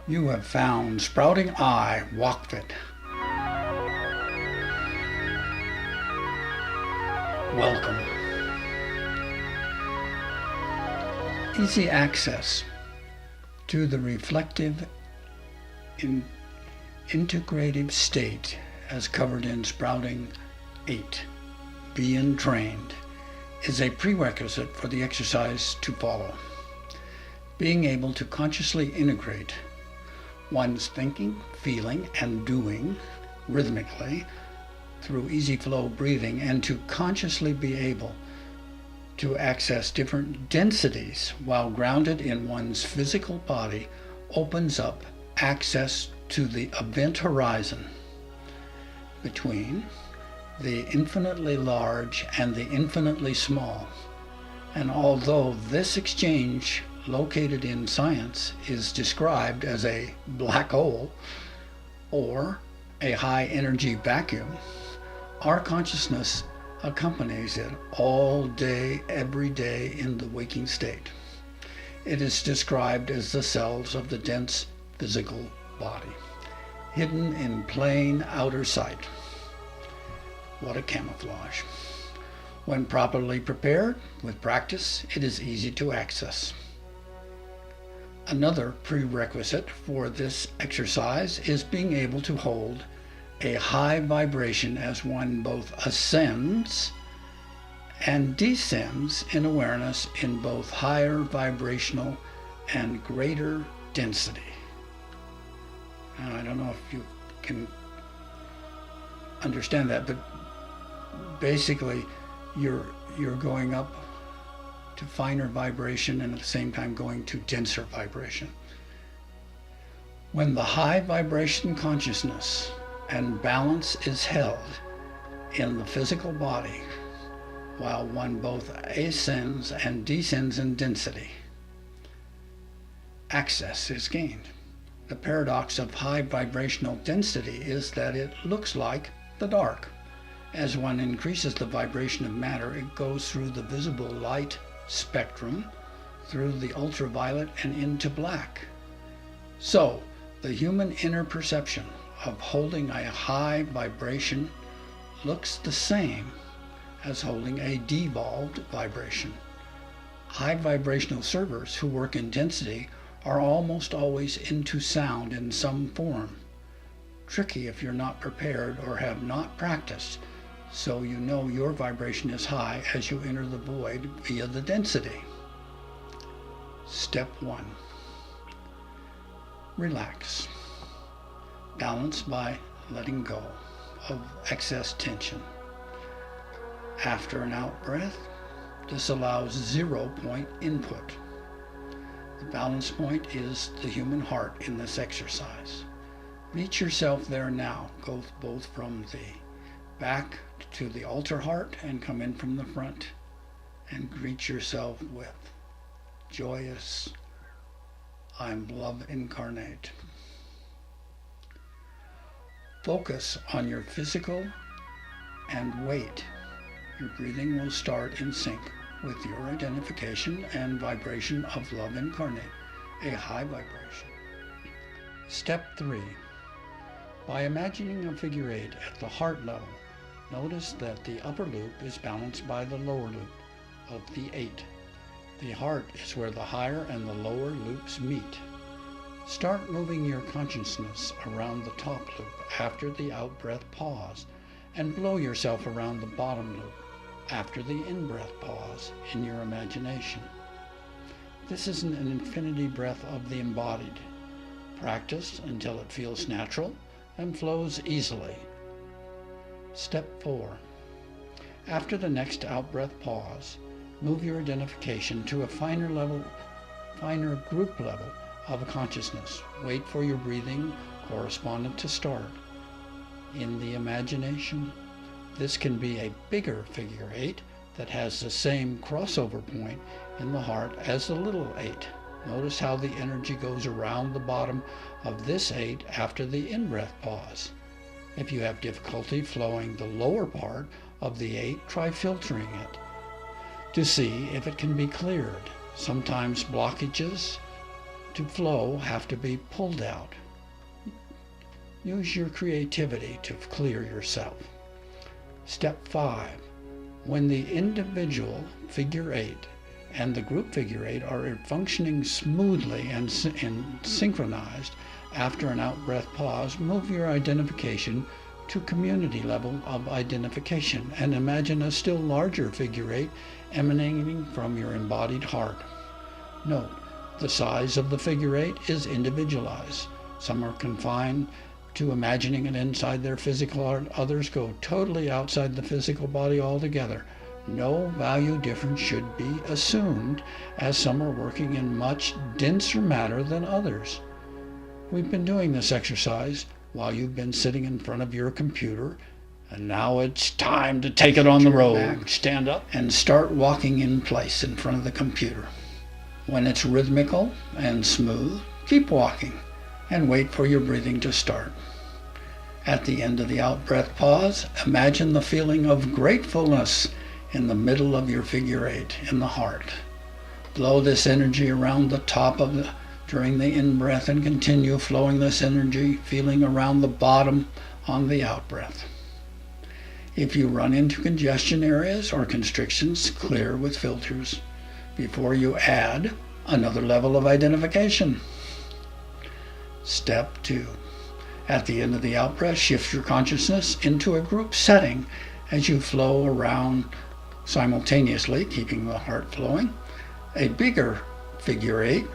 You have found Sprouting Eye Walk Fit. Welcome. Easy access to the reflective integrative state as covered in Sprouting 8, Be Entrained, is a prerequisite for the exercise to follow. Being able to consciously integrate one's thinking, feeling, and doing rhythmically through easy flow breathing, and to consciously be able to access different densities while grounded in one's physical body opens up access to the event horizon between the infinitely large and the infinitely small. And although this exchange located in science is described as a black hole or a high energy vacuum, our consciousness accompanies it all day, every day in the waking state. It is described as the cells of the dense physical body, hidden in plain outer sight. What a camouflage. When properly prepared, with practice, it is easy to access. Another prerequisite for this exercise is being able to hold a high vibration as one both ascends and descends in awareness in both higher vibrational and greater density. Now, I don't know if you can understand that, but basically you're going up to finer vibration and at the same time going to denser vibration. When the high vibration consciousness and balance is held in the physical body while one both ascends and descends in density, access is gained. The paradox of high vibrational density is that it looks like the dark. As one increases the vibration of matter, it goes through the visible light spectrum, through the ultraviolet and into black. So, the human inner perception of holding a high vibration looks the same as holding a devolved vibration. High vibrational servers who work in density are almost always into sound in some form. Tricky if you're not prepared or have not practiced, so you know your vibration is high as you enter the void via the density. Step 1. Relax. Balance by letting go of excess tension. After an out breath, this allows 0 point input. The balance point is the human heart in this exercise. Meet yourself there now. Go both from the back to the altar heart and come in from the front and greet yourself with joyous, I'm love incarnate. Focus on your physical and wait. Your breathing will start in sync with your identification and vibration of love incarnate, a high vibration. Step 3. By imagining a figure 8 at the heart level, notice that the upper loop is balanced by the lower loop of the 8. The heart is where the higher and the lower loops meet. Start moving your consciousness around the top loop after the out-breath pause, and blow yourself around the bottom loop after the in-breath pause in your imagination. This is an infinity breath of the embodied. Practice until it feels natural and flows easily. Step 4. After the next out-breath pause, move your identification to a finer group level of consciousness. Wait for your breathing correspondent to start. In the imagination, this can be a bigger figure 8 that has the same crossover point in the heart as the little 8. Notice how the energy goes around the bottom of this 8 after the in-breath pause. If you have difficulty flowing the lower part of the 8, try filtering it to see if it can be cleared. Sometimes blockages to flow have to be pulled out. Use your creativity to clear yourself. Step 5. When the individual figure 8 and the group figure 8 are functioning smoothly and synchronized, after an out-breath pause, move your identification to community level of identification and imagine a still larger figure 8 emanating from your embodied heart. Note, the size of the figure 8 is individualized. Some are confined to imagining it inside their physical heart. Others go totally outside the physical body altogether. No value difference should be assumed, as some are working in much denser matter than others. We've been doing this exercise while you've been sitting in front of your computer, and now it's time to take it on the road. Stand up and start walking in place in front of the computer. When it's rhythmical and smooth, keep walking and wait for your breathing to start. At the end of the out-breath pause, imagine the feeling of gratefulness in the middle of your figure 8, in the heart. Blow this energy around the top during the in-breath and continue flowing this energy, feeling around the bottom on the out-breath. If you run into congestion areas or constrictions, clear with filters before you add another level of identification. Step 2. At the end of the out-breath, shift your consciousness into a group setting as you flow around simultaneously, keeping the heart flowing, a bigger figure 8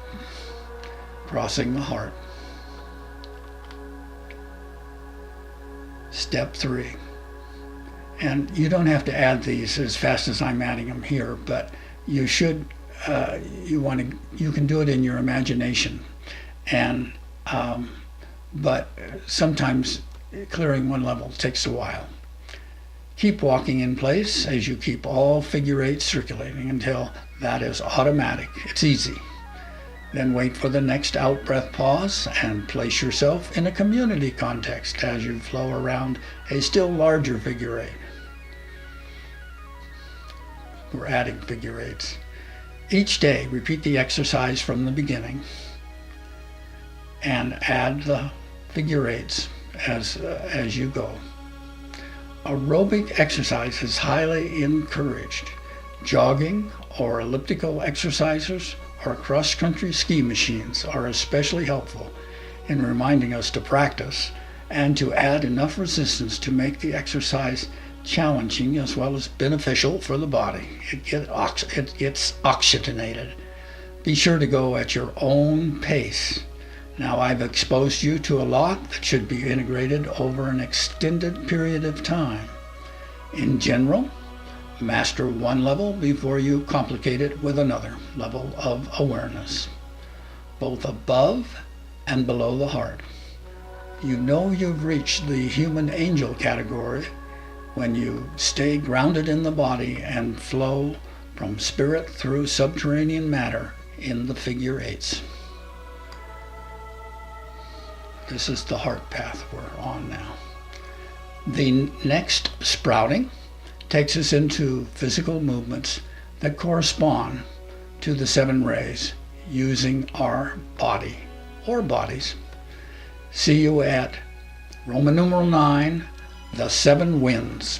crossing the heart. Step 3. And you don't have to add these as fast as I'm adding them here, but you should, you can do it in your imagination. And but sometimes clearing one level takes a while. Keep walking in place as you keep all figure 8 circulating until that is automatic. It's easy. Then wait for the next out-breath pause and place yourself in a community context as you flow around a still larger figure 8. We're adding figure 8s. Each day, repeat the exercise from the beginning and add the figure 8s as you go. Aerobic exercise is highly encouraged. Jogging or elliptical exercises or cross-country ski machines are especially helpful in reminding us to practice and to add enough resistance to make the exercise challenging as well as beneficial for the body. It gets oxygenated. Be sure to go at your own pace. Now, I've exposed you to a lot that should be integrated over an extended period of time. In general, master one level before you complicate it with another level of awareness, both above and below the heart. You know you've reached the human angel category when you stay grounded in the body and flow from spirit through subterranean matter in the figure 8s. This is the heart path we're on now. The next sprouting takes us into physical movements that correspond to the 7 rays using our body or bodies. See you at Roman numeral 9, the 7 winds.